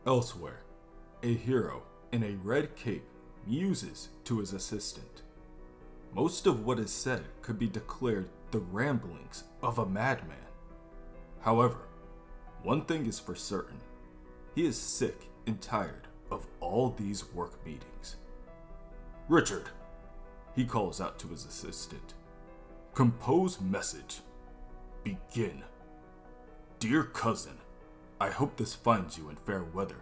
Elsewhere, a hero in a red cape muses to his assistant. Most of what is said could be declared the ramblings of a madman. However, one thing is for certain. He is sick and tired of all these work meetings. "Richard," he calls out to his assistant. "Compose message. Begin. Dear cousin, I hope this finds you in fair weather.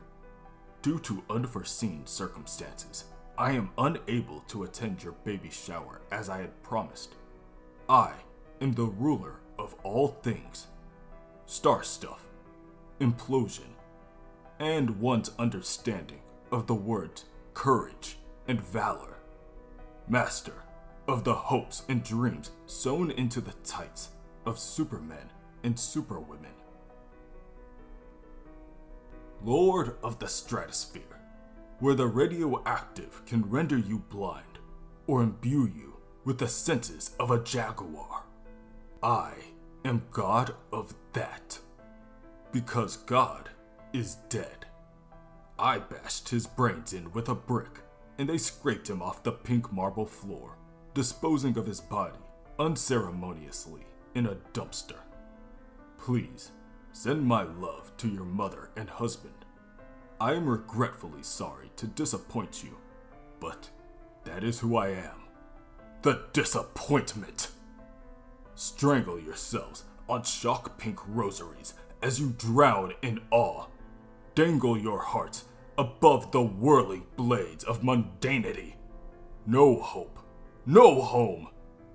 Due to unforeseen circumstances, I am unable to attend your baby shower as I had promised. I am the ruler of all things. Star stuff, implosion, and one's understanding of the words courage and valor. Master of the hopes and dreams sewn into the tights of supermen and superwomen. Lord of the stratosphere, where the radioactive can render you blind or imbue you with the senses of a jaguar. I am God of that. Because God is dead. I bashed his brains in with a brick, and they scraped him off the pink marble floor, disposing of his body unceremoniously in a dumpster. Please, send my love to your mother and husband. I am regretfully sorry to disappoint you, but that is who I am. The disappointment! Strangle yourselves on shock pink rosaries as you drown in awe. Dangle your hearts above the whirling blades of mundanity. No hope, no home.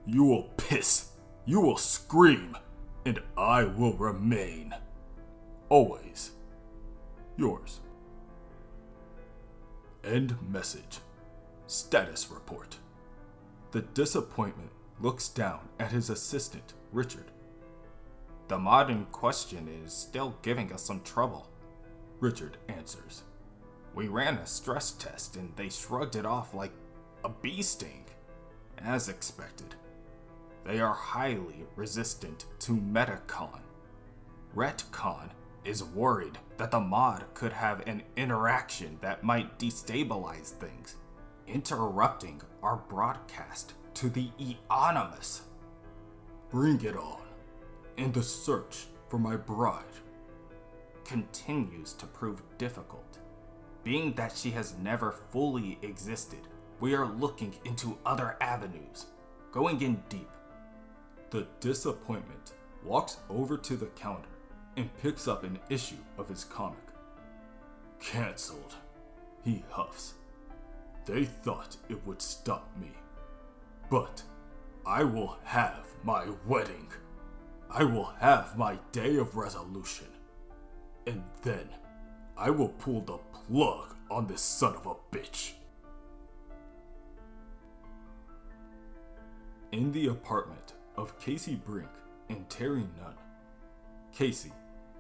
You will piss, you will scream, and I will remain. Always yours. End message. Status report. The disappointment looks down at his assistant, Richard. The mod in question is still giving us some trouble, Richard answers. We ran a stress test and they shrugged it off like a bee sting, as expected. They are highly resistant to Metacon. Retcon is worried that the mod could have an interaction that might destabilize things, interrupting our broadcast to the Eonymous. Bring it on. And the search for my bride continues to prove difficult. Being that she has never fully existed, we are looking into other avenues, going in deep. The disappointment walks over to the counter and picks up an issue of his comic. Cancelled, he huffs. They thought it would stop me. But I will have my wedding. I will have my day of resolution. And then I will pull the plug on this son of a bitch. In the apartment of Casey Brink and Terry Nunn, Casey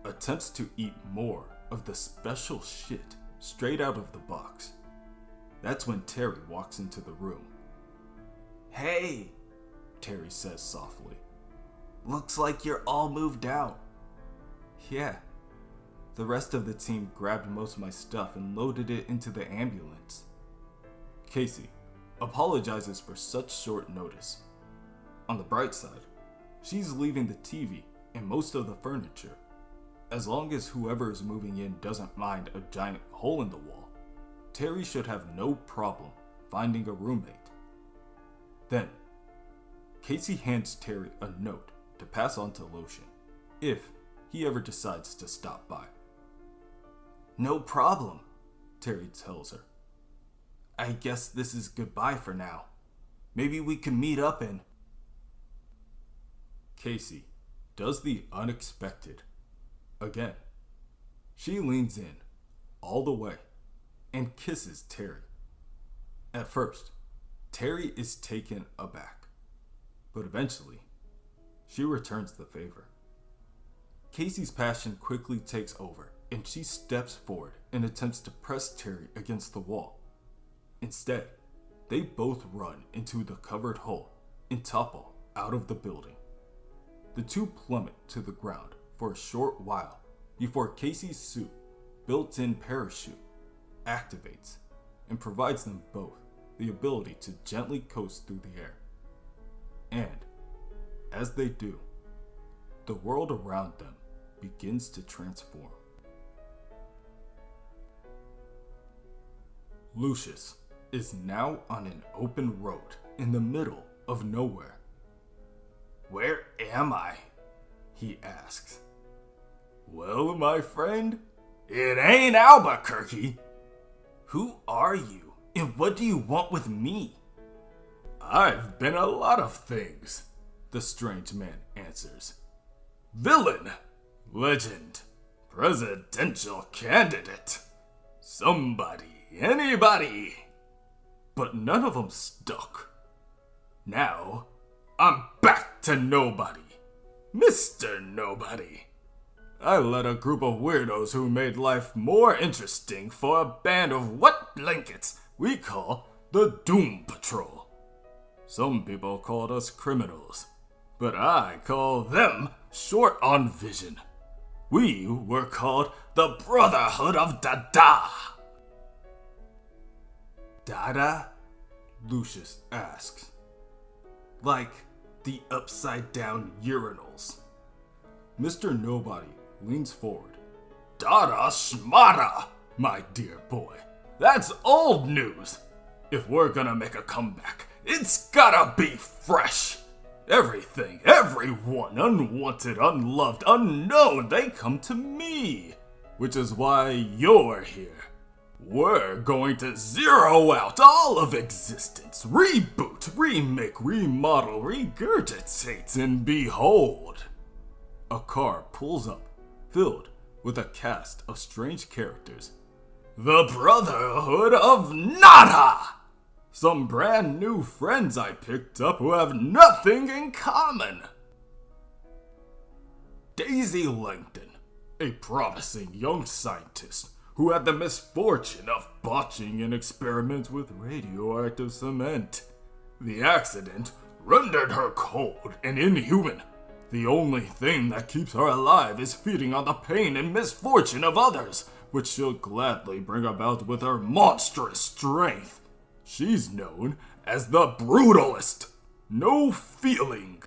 attempts to eat more of the special shit straight out of the box. That's when Terry walks into the room. "Hey," Terry says softly. "Looks like you're all moved out." "Yeah." The rest of the team grabbed most of my stuff and loaded it into the ambulance. Casey apologizes for such short notice. On the bright side, she's leaving the TV and most of the furniture. As long as whoever is moving in doesn't mind a giant hole in the wall, Terry should have no problem finding a roommate. Then, Casey hands Terry a note to pass on to Lucius, if he ever decides to stop by. "No problem," Terry tells her. "I guess this is goodbye for now. Maybe we can meet up and..." Casey does the unexpected. Again, she leans in all the way and kisses Terry. At first, Terry is taken aback, but eventually, she returns the favor. Casey's passion quickly takes over and she steps forward and attempts to press Terry against the wall. Instead, they both run into the covered hole and topple out of the building. The two plummet to the ground for a short while before Casey's suit built-in parachute activates and provides them both the ability to gently coast through the air. And as they do, the world around them begins to transform. Lucius is now on an open road in the middle of nowhere. "Where am I?" he asks. "Well, my friend, it ain't Albuquerque. Who are you, and what do you want with me?" "I've been a lot of things," the strange man answers. "Villain, legend, presidential candidate, somebody, anybody." But none of them stuck. Now, I'm back to nobody. Mr. Nobody. I led a group of weirdos who made life more interesting for a band of wet blankets we call the Doom Patrol. Some people called us criminals, but I call them short on vision. We were called the Brotherhood of Dada. "Dada?" Lucius asks. Like the upside-down urinals. Mr. Nobody leans forward. "Dada Schmada, my dear boy. That's old news. If we're gonna make a comeback, it's gotta be fresh. Everything, everyone, unwanted, unloved, unknown, they come to me. Which is why you're here. We're going to zero out all of existence, reboot, remake, remodel, regurgitate, and behold." A car pulls up, filled with a cast of strange characters. "The Brotherhood of Nada! Some brand new friends I picked up who have nothing in common. Daisy Langdon, a promising young scientist who had the misfortune of botching an experiment with radioactive cement. The accident rendered her cold and inhuman. The only thing that keeps her alive is feeding on the pain and misfortune of others, which she'll gladly bring about with her monstrous strength. She's known as the brutalist. No feeling.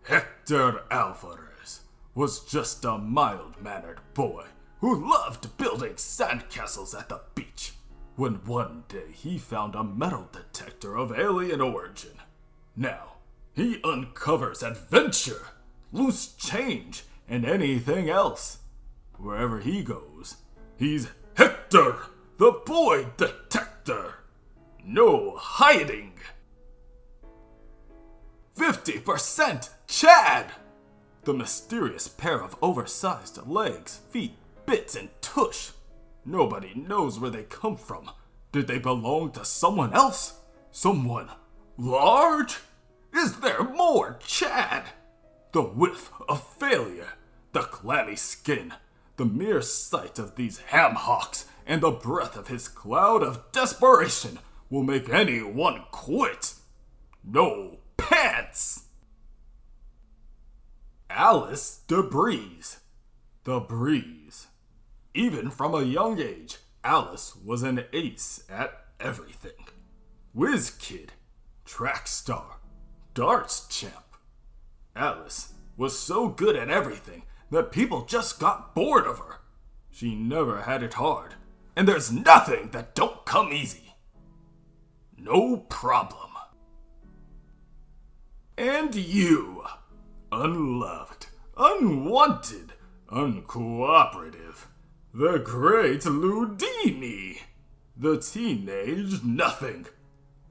Hector Alvarez was just a mild-mannered boy who loved building sandcastles at the beach, when one day he found a metal detector of alien origin. Now, he uncovers adventure, loose change, and anything else. Wherever he goes, he's Hector, the boy detector. No hiding. 50% Chad! The mysterious pair of oversized legs, feet, bits, and tush. Nobody knows where they come from. Did they belong to someone else? Someone large? Is there more Chad? The whiff of failure, the clammy skin, the mere sight of these ham hocks, and the breath of his cloud of desperation will make anyone quit. No pants! Alice DeBreeze. The Breeze. Even from a young age, Alice was an ace at everything. Whiz kid, track star, darts champ. Alice was so good at everything that people just got bored of her. She never had it hard, and there's nothing that don't come easy. No problem. And you, unloved, unwanted, uncooperative, the great Ludini, the teenage nothing,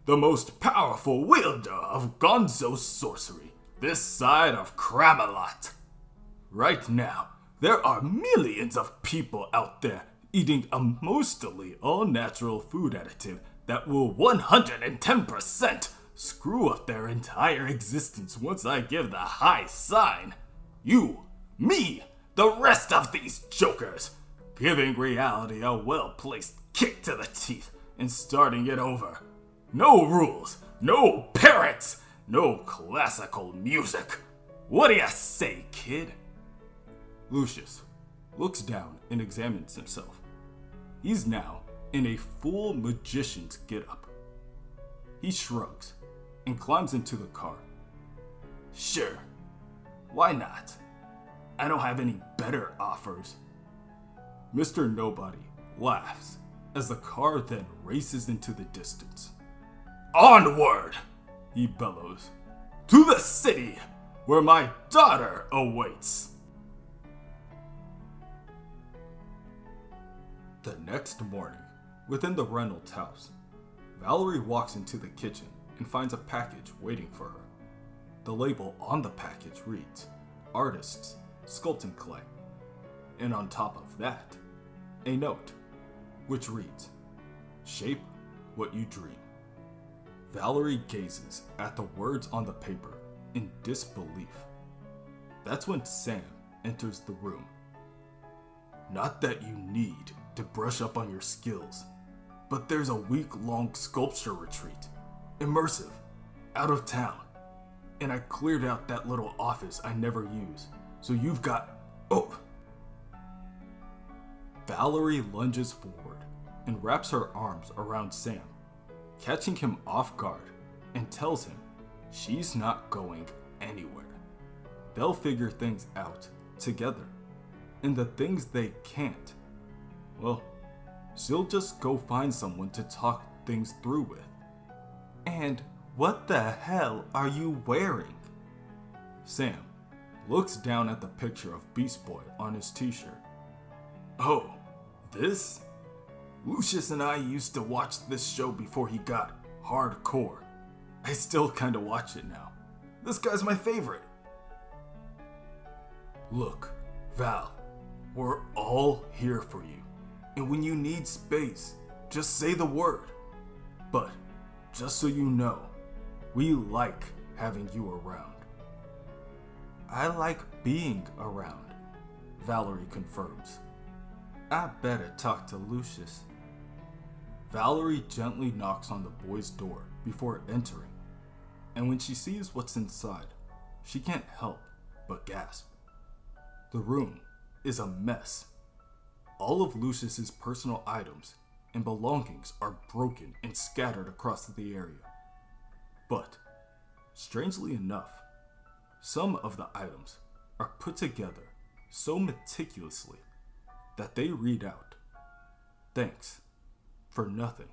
the most powerful wielder of gonzo sorcery this side of Cramelot. Right now, there are millions of people out there eating a mostly all-natural food additive that will 110% screw up their entire existence once I give the high sign. You, me, the rest of these jokers, giving reality a well-placed kick to the teeth and starting it over. No rules, no parents, no classical music. What do you say, kid? Lucius, looks down and examines himself. He's now in a full magician's getup. He shrugs and climbs into the car. Sure, why not? I don't have any better offers. Mr. Nobody laughs as the car then races into the distance. Onward, he bellows, to the city where my daughter awaits. The next morning, within the Reynolds house, Valerie walks into the kitchen and finds a package waiting for her. The label on the package reads, Artists, Sculpting Clay. And on top of that, a note, which reads, Shape what you dream. Valerie gazes at the words on the paper in disbelief. That's when Sam enters the room. Not that you need to brush up on your skills, but there's a week-long sculpture retreat, immersive, out of town, and I cleared out that little office I never use, so you've got... Oh! Valerie lunges forward and wraps her arms around Sam, catching him off guard, and tells him she's not going anywhere. They'll figure things out together, and the things they can't, well, she'll just go find someone to talk things through with. And what the hell are you wearing? Sam looks down at the picture of Beast Boy on his t-shirt. Oh, this? Lucius and I used to watch this show before he got hardcore. I still kinda watch it now. This guy's my favorite. Look, Val, we're all here for you. And when you need space, just say the word. But, just so you know, we like having you around. I like being around, Valerie confirms. I better talk to Lucius. Valerie gently knocks on the boy's door before entering, and when she sees what's inside, she can't help but gasp. The room is a mess. All of Lucius's personal items and belongings are broken and scattered across the area. But, strangely enough, some of the items are put together so meticulously that they read out, "Thanks for nothing."